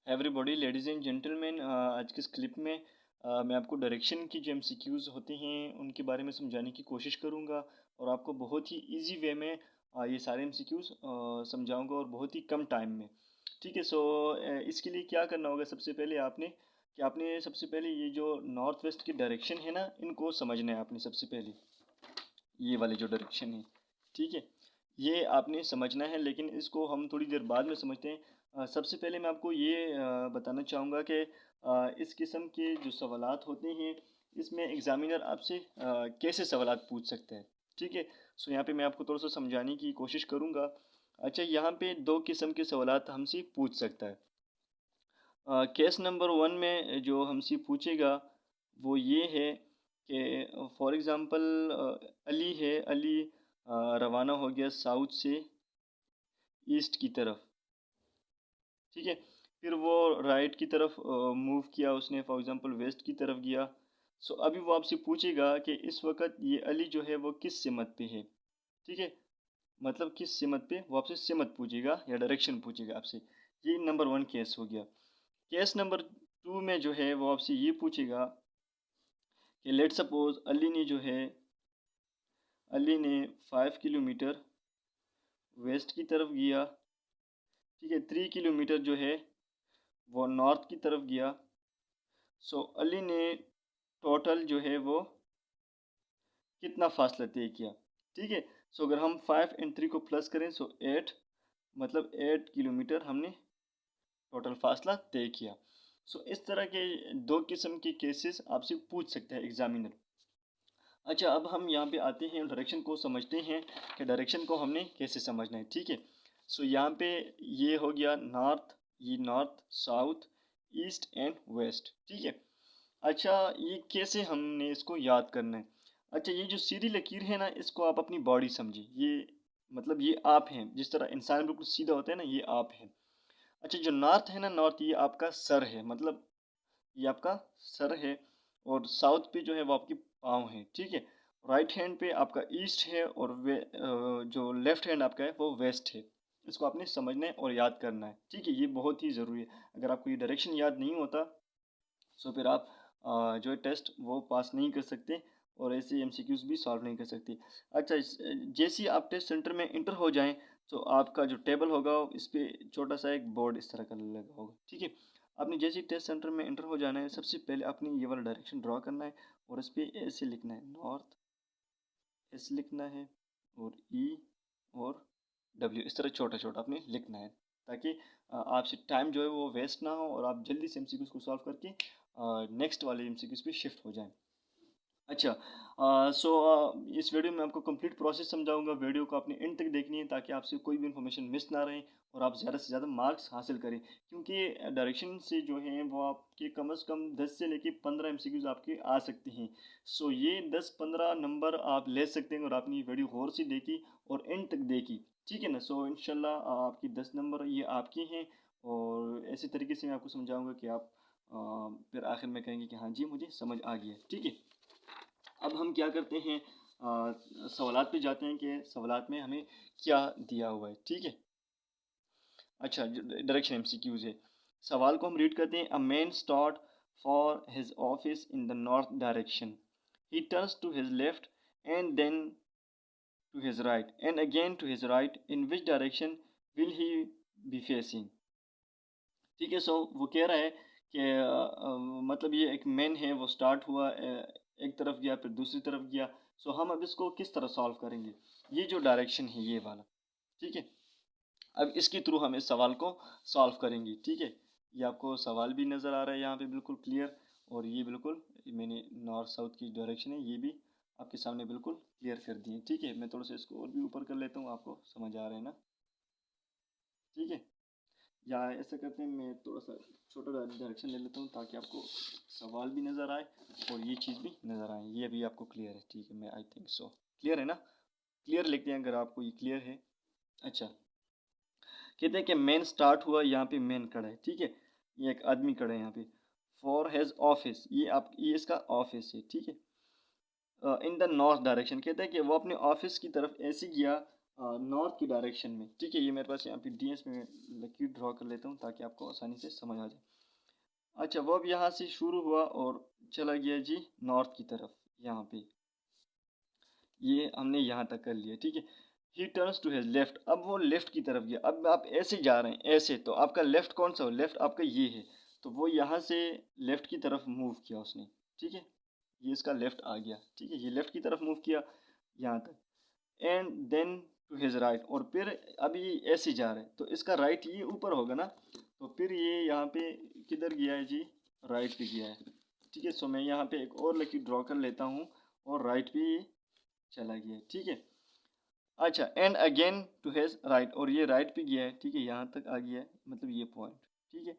Everybody, ladies and gentleman, आज के इस क्लिप में मैं आपको डायरेक्शन की जो एमसीक्यूज़ होते हैं उनके बारे में समझाने की कोशिश करूंगा और आपको बहुत ही इजी वे में ये सारे एमसीक्यूज़ समझाऊंगा और बहुत ही कम टाइम में। ठीक है। सो इसके लिए क्या करना होगा, सबसे पहले आपने सबसे पहले ये जो नॉर्थ वेस्ट की डायरेक्शन है ना, इनको समझना है आपने सबसे पहले। ये वाले जो डायरेक्शन है, ठीक है, ये आपने समझना है, लेकिन इसको हम थोड़ी देर बाद में समझते हैं। सबसे पहले मैं आपको ये बताना चाहूँगा कि इस किस्म के जो सवालात होते हैं, इसमें एग्ज़ामिनर आपसे कैसे सवालात पूछ सकता है। ठीक है। सो यहाँ पे मैं आपको थोड़ा सा समझाने की कोशिश करूँगा। अच्छा, यहाँ पे दो किस्म के सवालात हमसे पूछ सकता है। केस नंबर 1 में जो हमसे पूछेगा वो ये है कि फॉर एग्ज़ाम्पल अली रवाना हो गया साउथ से ईस्ट की तरफ। ठीक है। फिर वो राइट की तरफ मूव किया उसने, फॉर एग्ज़ाम्पल वेस्ट की तरफ गया। सो अभी वो आपसे पूछेगा कि इस वक्त ये अली जो है वो किस सिमत पे है। ठीक है, मतलब किस सिमत पे, वो आपसे सिमत पूछेगा या डायरेक्शन पूछेगा आपसे। ये नंबर 1 केस हो गया। केस नंबर 2 में जो है वो आपसे ये पूछेगा कि लेट सपोज अली ने 5 किलोमीटर वेस्ट की तरफ गया। ठीक है, 3 किलोमीटर जो है वो नॉर्थ की तरफ गया। सो अली ने टोटल जो है वो कितना फासला तय किया। ठीक है। सो अगर हम 5 एंड 3 को प्लस करें, सो 8, मतलब 8 किलोमीटर हमने टोटल फासला तय किया। सो इस तरह के दो किस्म के केसेस आपसे पूछ सकते हैं एग्जामिनर। अच्छा, अब हम यहाँ पे आते हैं, डायरेक्शन को समझते हैं कि डायरेक्शन को हमने कैसे समझना है। ठीक है। सो यहाँ पे ये हो गया नॉर्थ, ये north, south, east and west. ठीक है। अच्छा, ये कैसे हमने इसको याद करना है। अच्छा, ये जो सीधी लकीर है ना, इसको आप अपनी बॉडी समझिए। ये मतलब ये आप हैं, जिस तरह इंसान बिल्कुल सीधा होता है ना, ये आप हैं। अच्छा, जो नॉर्थ है ना, नॉर्थ ये आपका सर है, मतलब ये आपका सर है। और साउथ पे जो है वो आपकी पाँव है। ठीक है। राइट हैंड पे आपका ईस्ट है और जो लेफ्ट हैंड आपका है वो वेस्ट है। इसको आपने समझना है और याद करना है। ठीक है, ये बहुत ही ज़रूरी है। अगर आपको ये डायरेक्शन याद नहीं होता, सो फिर आप जो है टेस्ट वो पास नहीं कर सकते और ऐसे एमसीक्यूज़ भी सॉल्व नहीं कर सकते। अच्छा, जैसे ही आप टेस्ट सेंटर में इंटर हो जाएं, तो आपका जो टेबल होगा इस पर छोटा सा एक बोर्ड इस तरह का लगा होगा। ठीक है। आपने जैसे ही टेस्ट सेंटर में इंटर हो जाना है, सबसे पहले आपने ये वाला डायरेक्शन ड्रॉ करना है और इस पर ऐसे लिखना है, नॉर्थ ऐसे लिखना है, और ई और डब्ल्यू इस तरह छोटा छोटा आपने लिखना है, ताकि आपसे टाइम जो है वो वेस्ट ना हो और आप जल्दी से एमसीक्यूज़ को सॉल्व करके नेक्स्ट वाले एमसीक्यूज़ पे शिफ्ट हो जाएं। अच्छा, इस वीडियो में आपको कंप्लीट प्रोसेस समझाऊंगा। वीडियो को आपने एंड तक देखनी है ताकि आपसे कोई भी इन्फॉर्मेशन मिस ना रहे और आप ज़्यादा से ज़्यादा मार्क्स हासिल करें, क्योंकि डायरेक्शन से जो हैं वो आपके कम से कम 10 से लेके 15 एमसीक्यूज़ आपके आ सकते हैं। सो ये 10-15 नंबर आप ले सकते हैं और आपने ये वीडियो गौर से देखी और एंड तक देखी। ठीक है ना। सो इंशाल्लाह आपकी 10 नंबर ये आपके हैं और ऐसे तरीके से मैं आपको समझाऊंगा कि आप फिर आखिर में कहेंगे कि हाँ जी, मुझे समझ आ गया। ठीक है। अब हम क्या करते हैं, सवालात पे जाते हैं कि सवालात में हमें क्या दिया हुआ है। ठीक है। अच्छा, डायरेक्शन एमसीक्यूज है। सवाल को हम रीड करते हैं। A man start for his office in the north direction, he turns to his left and then to his right and again to his right, in which direction will he be facing. ठीक है। सो वो कह रहा है कि मतलब ये एक मैन है, वो स्टार्ट हुआ, एक तरफ गया, फिर दूसरी तरफ गया। सो हम अब इसको किस तरह सॉल्व करेंगे, ये जो डायरेक्शन है ये वाला। ठीक है। अब इसके थ्रू हम इस सवाल को सॉल्व करेंगे। ठीक है। ये आपको सवाल भी नज़र आ रहा है यहाँ पे बिल्कुल क्लियर, और ये बिल्कुल मैंने नॉर्थ साउथ की डायरेक्शन है ये भी आपके सामने बिल्कुल क्लियर कर दी है। ठीक है। मैं थोड़ा सा इसको और भी ऊपर कर लेता हूँ, आपको समझ आ रहा है ना। ठीक है। या ऐसा करते हैं, मैं थोड़ा सा छोटा डायरेक्शन ले लेता हूँ ताकि आपको सवाल भी नज़र आए और ये चीज़ भी नज़र आए। ये अभी आपको क्लियर है। ठीक है, मैं आई थिंक सो क्लियर है ना। क्लियर लिखते हैं अगर आपको ये क्लियर है। अच्छा, कहते हैं कि मैन स्टार्ट हुआ, यहाँ पे मैन खड़ा है। ठीक है, ये एक आदमी खड़ा है यहाँ पे। फॉर हैज़ ऑफिस, ये इसका ऑफिस है। ठीक है। इन द नॉर्थ डायरेक्शन, कहते हैं कि वो अपने ऑफिस की तरफ ऐसे गया नॉर्थ की डायरेक्शन में। ठीक है, ये मेरे पास यहाँ पे डीएस में लकीर ड्रॉ कर लेता हूँ ताकि आपको आसानी से समझ आ जाए। अच्छा, वो अब यहाँ से शुरू हुआ और चला गया जी नॉर्थ की तरफ। यहाँ पे ये हमने यहाँ तक कर लिया। ठीक है, he turns to his left, अब वो लेफ्ट की तरफ गया। अब आप ऐसे जा रहे हैं ऐसे, तो आपका लेफ्ट कौन सा हो, लेफ्ट आपका ये है, तो वो यहाँ से लेफ्ट की तरफ मूव किया उसने। ठीक है, ये इसका लेफ्ट आ गया। ठीक है, ये लेफ्ट की तरफ मूव किया यहाँ तक, and then to his right, और फिर अब ये ऐसे जा रहे हैं तो इसका राइट ये ऊपर होगा ना, तो फिर ये यहाँ पे किधर गया है जी, राइट पे गया है। ठीक है, सो मैं यहाँ पे एक और लकीर ड्रॉ कर लेता हूँ और राइट पे ये चला गया है। ठीक है, अच्छा, and again to his right, और ये राइट पे गया है। ठीक है, यहाँ तक आ गया है, मतलब ये पॉइंट। ठीक है,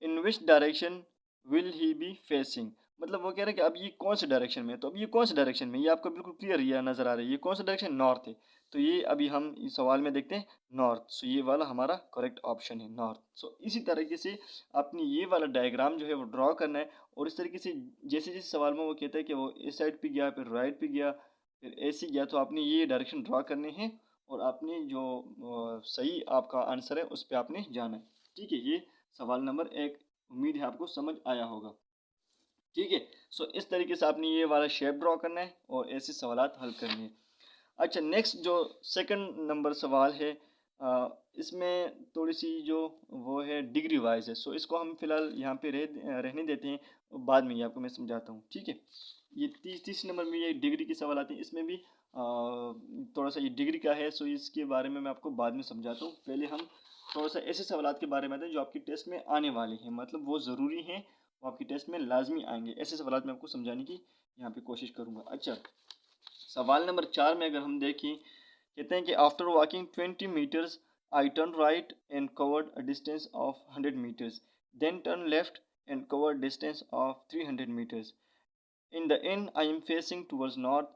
in which direction will he be facing, मतलब वो कह रहे हैं कि अब ये कौन से डायरेक्शन में है, तो अब ये कौन से डायरेक्शन में, ये आपको बिल्कुल क्लियर ये नज़र आ रही है, ये कौन सा डायरेक्शन, नॉर्थ है। तो ये अभी हम इस सवाल में देखते हैं नॉर्थ, सो ये वाला हमारा करेक्ट ऑप्शन है नॉर्थ। सो इसी तरीके से आपने ये वाला डायग्राम जो है वो ड्रॉ करना है, और इस तरीके से जैसे जैसे सवाल में वो कहता है कि वो इस साइड पे गया, फिर राइट पे गया, फिर ऐसे गया, तो आपने ये डायरेक्शन ड्रॉ करने हैं, और आपने जो सही आपका आंसर है उस पर आपने जाना है। ठीक है, ये सवाल नंबर 1, उम्मीद है आपको समझ आया होगा। ठीक है, सो इस तरीके से आपने ये वाला शेप ड्रॉ करना है और ऐसे सवालात हल करने हैं। अच्छा, नेक्स्ट जो सेकंड नंबर सवाल है, इसमें थोड़ी सी जो वो है डिग्री वाइज है, सो इसको हम फिलहाल यहाँ पे रहने देते हैं, बाद में ये आपको मैं समझाता हूँ। ठीक है, ये तीस नंबर में ये डिग्री के सवाल आते हैं, इसमें भी थोड़ा सा ये डिग्री का है, सो इसके बारे में मैं आपको बाद में समझाता हूँ। पहले हम थोड़ा सा ऐसे सवालात के बारे में आते हैं जो आपकी टेस्ट में आने वाले हैं, मतलब वो ज़रूरी हैं, वो आपकी टेस्ट में लाजमी आएंगे। ऐसे सवालात मैं आपको समझाने की यहाँ पे कोशिश करूँगा। अच्छा, सवाल नंबर 4 में अगर हम देखें, कहते हैं कि after walking 20 metres I turn right and covered a distance of 100 metres, then turn left and covered distance of 300 metres, in the end I am facing towards north,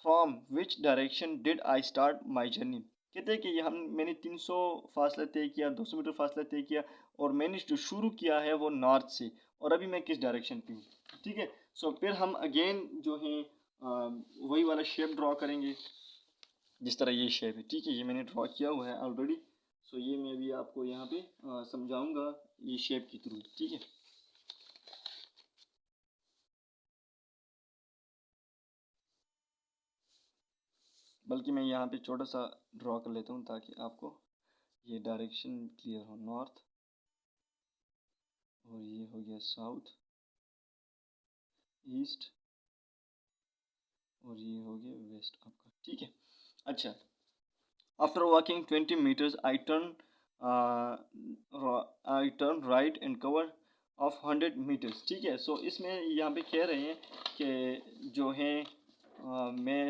from which direction did I start my journey. कहते हैं कि ये मैंने 300 फासला तय किया, 200 metre फासला तय किया, और मैंने जो शुरू किया है वो नॉर्थ से, और अभी मैं किस डायरेक्शन पे हूँ। ठीक है, सो फिर हम अगेन जो है वही वाला शेप ड्रॉ करेंगे, जिस तरह ये शेप है। ठीक है, ये मैंने ड्रॉ किया हुआ है ऑलरेडी, सो ये मैं भी आपको यहाँ पे समझाऊंगा ये शेप के थ्रू। ठीक है, बल्कि मैं यहाँ पे छोटा सा ड्रॉ कर लेता हूँ ताकि आपको ये डायरेक्शन क्लियर हो, नॉर्थ, और ये हो गया साउथ, ईस्ट, और ये हो गया वेस्ट आपका। ठीक है, अच्छा, after walking 20 metres I turn right and cover of 100 metres. ठीक है, सो इसमें यहाँ पे कह रहे हैं कि जो है मैं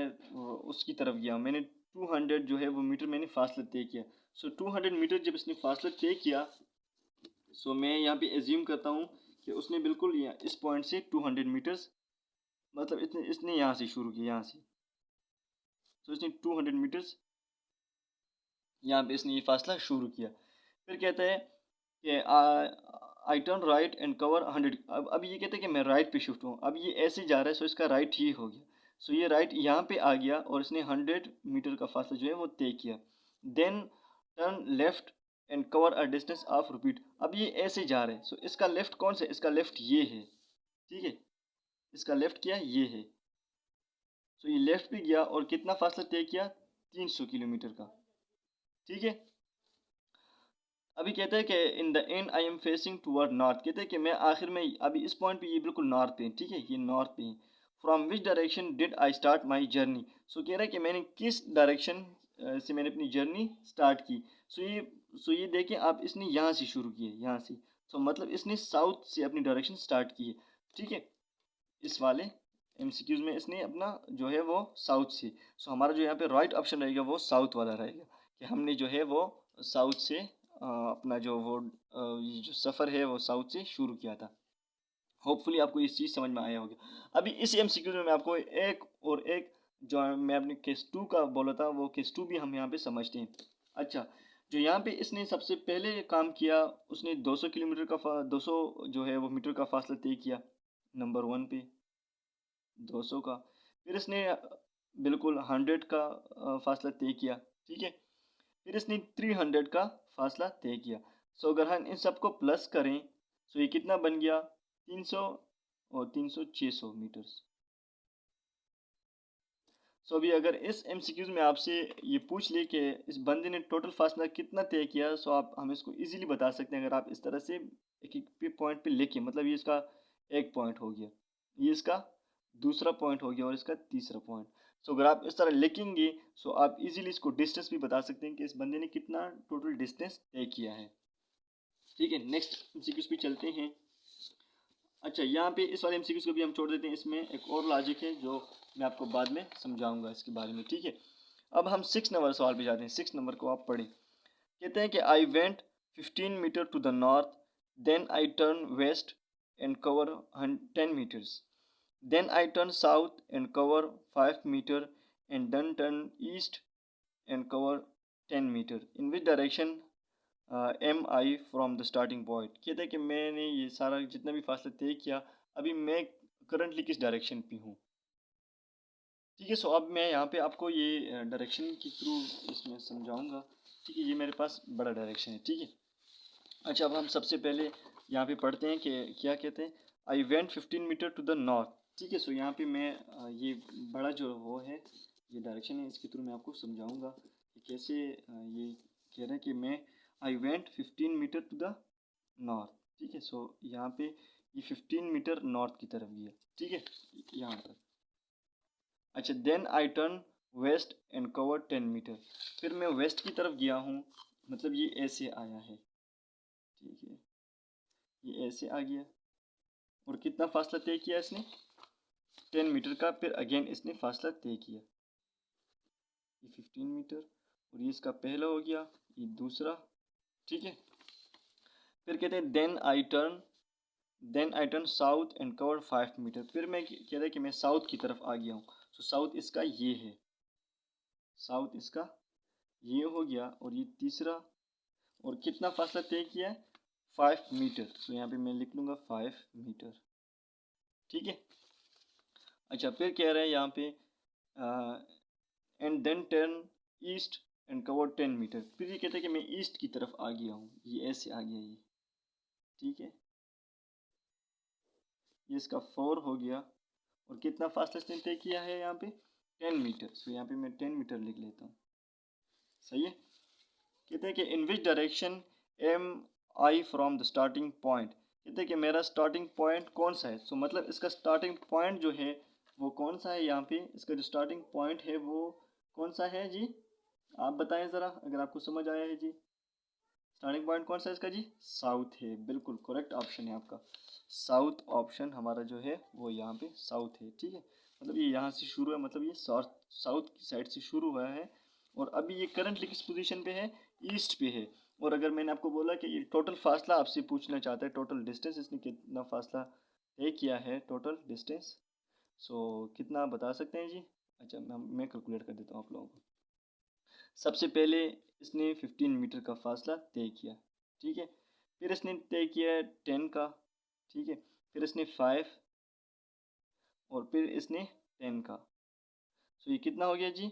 उसकी तरफ गया, मैंने 200 जो है वो मीटर मैंने फासला तय किया। सो 200 मीटर जब इसने फासला तय किया, सो मैं यहाँ पे एज्यूम करता हूँ कि उसने बिल्कुल इस पॉइंट से 200 मीटर्स, मतलब इसने इसने यहाँ से शुरू किया, यहाँ से, सो इसने 200 मीटर्स यहाँ पे इसने ये फासला शुरू किया। फिर कहता है कि आई टर्न राइट एंड कवर 100, अब ये कहते हैं कि मैं राइट पे शिफ्ट हूँ, अब ये ऐसे जा रहा है, सो इसका राइट ही हो गया, सो ये राइट यहाँ पे आ गया, और इसने 100 मीटर का फासला जो है वो तय किया। Then turn left and cover a distance of repeat, अब ये ऐसे जा रहे हैं, सो इसका लेफ्ट कौन सा, इसका लेफ्ट ये है। ठीक है, इसका लेफ्ट क्या है, ये है, सो ये लेफ्ट पे गया और कितना फासला तय किया, 300 किलोमीटर का। ठीक है, अभी कहते हैं कि इन the end I am facing toward north, कहते हैं कि मैं आखिर में अभी इस पॉइंट पे ये बिल्कुल नॉर्थ पे है। ठीक है, ये नॉर्थ पे है। From which direction did I start my journey, so कह रहा है कि मैंने किस डायरेक्शन से मैंने अपनी जर्नी स्टार्ट की। सो ये देखें आप, इसने यहाँ से शुरू की है, यहाँ से, सो मतलब इसने साउथ से अपनी डायरेक्शन स्टार्ट की है। ठीक है, इस वाले एमसीक्यूज में इसने अपना जो है वो साउथ से, सो हमारा जो यहाँ पे राइट ऑप्शन रहेगा वो साउथ वाला रहेगा, कि हमने जो है वो साउथ से अपना जो वो ये जो सफ़र है वो साउथ से शुरू किया था। होपफुली आपको इस चीज़ समझ में आया होगा। अभी इस एमसीक्यू में मैं आपको एक जो मैं अपने केस 2 का बोला था, वो केस 2 भी हम यहाँ पे समझते हैं। अच्छा, जो यहाँ पे इसने सबसे पहले काम किया, उसने 200 किलोमीटर का 200 जो है वो मीटर का फासला तय किया, नंबर 1 पे 200 का। फिर इसने बिल्कुल 100 का फासला तय किया। ठीक है। फिर इसने 300 का फासला तय किया। सो अगर हम इन सबको प्लस करें तो ये कितना बन गया, 300 और 300 600 मीटर्स। सो अभी अगर इस एमसीक्यूज में आपसे ये पूछ ले कि इस बंदे ने टोटल फासला कितना तय किया, सो आप हम इसको इजीली बता सकते हैं अगर आप इस तरह से एक एक पॉइंट पे लिखें। मतलब ये इसका एक पॉइंट हो गया, ये इसका दूसरा पॉइंट हो गया और इसका तीसरा पॉइंट। सो अगर आप इस तरह लिखेंगे सो आप इजीली इसको डिस्टेंस भी बता सकते हैं कि इस बंदे ने कितना टोटल डिस्टेंस तय किया है। ठीक है, नेक्स्ट एमसीक्यूज पे चलते हैं। अच्छा, यहाँ पे इस वाले एमसीक्यूज को भी हम छोड़ देते हैं। इसमें एक और लॉजिक है जो मैं आपको बाद में समझाऊंगा इसके बारे में। ठीक है, अब हम 6 नंबर सवाल पे जाते हैं। 6 नंबर को आप पढ़ें। कहते हैं कि I went 15 metre to the north, then I turn west and cover 10 metres, then I turn south and cover 5 metre and then turn east and cover 10 metre. In which direction am I from the starting point. कहते हैं कि मैंने ये सारा जितना भी फासला तय किया, अभी मैं करंटली किस डायरेक्शन पे हूँ। ठीक है, सो अब मैं यहाँ पे आपको ये डायरेक्शन के थ्रू इसमें समझाऊंगा। ठीक है, ये मेरे पास बड़ा डायरेक्शन है। ठीक है, अच्छा अब हम सबसे पहले यहाँ पे पढ़ते हैं कि क्या कहते हैं। I went 15 metre to the north. ठीक है, सो यहाँ पे मैं ये बड़ा जो वो है ये डायरेक्शन है, इसके थ्रू मैं आपको समझाऊंगा कि कैसे ये कह रहे हैं कि मैं I went 15 metre to the north. ठीक है, सो यहाँ पे ये 15 मीटर नॉर्थ की तरफ गया। ठीक है, यहाँ पर। अच्छा, then I turn west and cover 10 metre. फिर मैं वेस्ट की तरफ गया हूँ, मतलब ये ऐसे आया है। ठीक है, ये ऐसे आ गया और कितना फासला तय किया इसने, 10 मीटर का। फिर अगेन इसने फासला तय किया, ये 15 मीटर और ये इसका पहला हो गया, ये दूसरा। ठीक है, फिर कहते हैं then I turn south and cover 5 metre. फिर मैं कहता है कि मैं साउथ की तरफ आ गया हूँ। सो साउथ इसका ये है, साउथ इसका ये हो गया और ये तीसरा। और कितना फासला तय किया है, 5 मीटर। तो यहाँ पे मैं लिख लूँगा 5 मीटर। ठीक है, अच्छा फिर कह रहे हैं यहाँ पे and then turn east and cover 10 metre. फिर ये कहते हैं कि मैं ईस्ट की तरफ आ गया हूँ, ये ऐसे आ गया ये। ठीक है, ये इसका 4 हो गया और कितना फासला इसने तय किया है यहाँ पे, 10 मीटर। सो यहाँ पे मैं 10 मीटर लिख लेता हूँ। सही है, कहते हैं कि in which direction am I from the starting point. कहते हैं कि मेरा स्टार्टिंग पॉइंट कौन सा है। सो मतलब इसका स्टार्टिंग पॉइंट जो है वो कौन सा है, यहाँ पे इसका जो स्टार्टिंग पॉइंट है वो कौन सा है जी, आप बताएं ज़रा अगर आपको समझ आया है जी। स्टार्टिंग पॉइंट कौन सा है इसका जी, साउथ है। बिल्कुल करेक्ट ऑप्शन है आपका, साउथ ऑप्शन हमारा जो है वो यहाँ पे साउथ है। ठीक है, मतलब ये यहाँ से शुरू है, मतलब ये साउथ की साइड से शुरू हुआ है और अभी ये करंटली किस पोजीशन पे है, ईस्ट पे है। और अगर मैंने आपको बोला कि ये टोटल फासला आपसे पूछना चाहता है, टोटल डिस्टेंस इसने कितना फासला तय किया है, टोटल डिस्टेंस, सो कितना बता सकते हैं जी। अच्छा मैं कैलकुलेट कर देता हूँ आप लोगों को। सबसे पहले इसने 15 मीटर का फासला तय किया। ठीक है, फिर इसने तय किया 10 का। ठीक है, फिर इसने 5 और फिर इसने 10 का। सो ये कितना हो गया जी,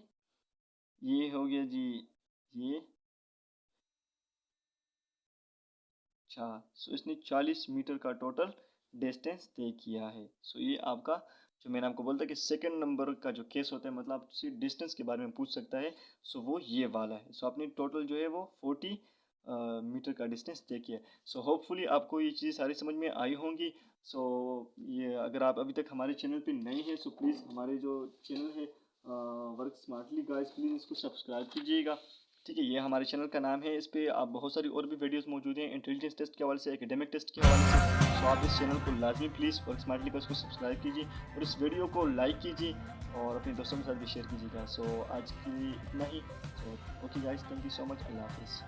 ये हो गया जी ये। अच्छा, सो इसने 40 मीटर का टोटल डिस्टेंस तय किया है। सो ये आपका जो मैंने आपको बोला था कि सेकंड नंबर का जो केस होता है, मतलब आपसे डिस्टेंस के बारे में पूछ सकता है, सो वो ये वाला है। सो आपने टोटल जो है वो 40 मीटर का डिस्टेंस तय किया है। सो होपफुली आपको ये चीज़ सारी समझ में आई होंगी। सो ये अगर आप अभी तक हमारे चैनल पे नए हैं सो प्लीज़ हमारे जो चैनल है वर्क स्मार्टली गाइस, प्लीज़ इसको सब्सक्राइब कीजिएगा। ठीक है, ये हमारे चैनल का नाम है। इस पर आप बहुत सारी और भी वीडियोस मौजूद हैं इंटेलिजेंस टेस्ट के हवाले से, एकेडमिक टेस्ट के हवाले से। तो आप इस चैनल को लाजमी प्लीज़ वर्क स्मार्टली को सब्सक्राइब कीजिए और इस वीडियो को लाइक कीजिए और अपने दोस्तों के साथ भी शेयर कीजिएगा। सो आज की इतना ही। So okay guys, thank you so much, अल्लाह हाफिज़।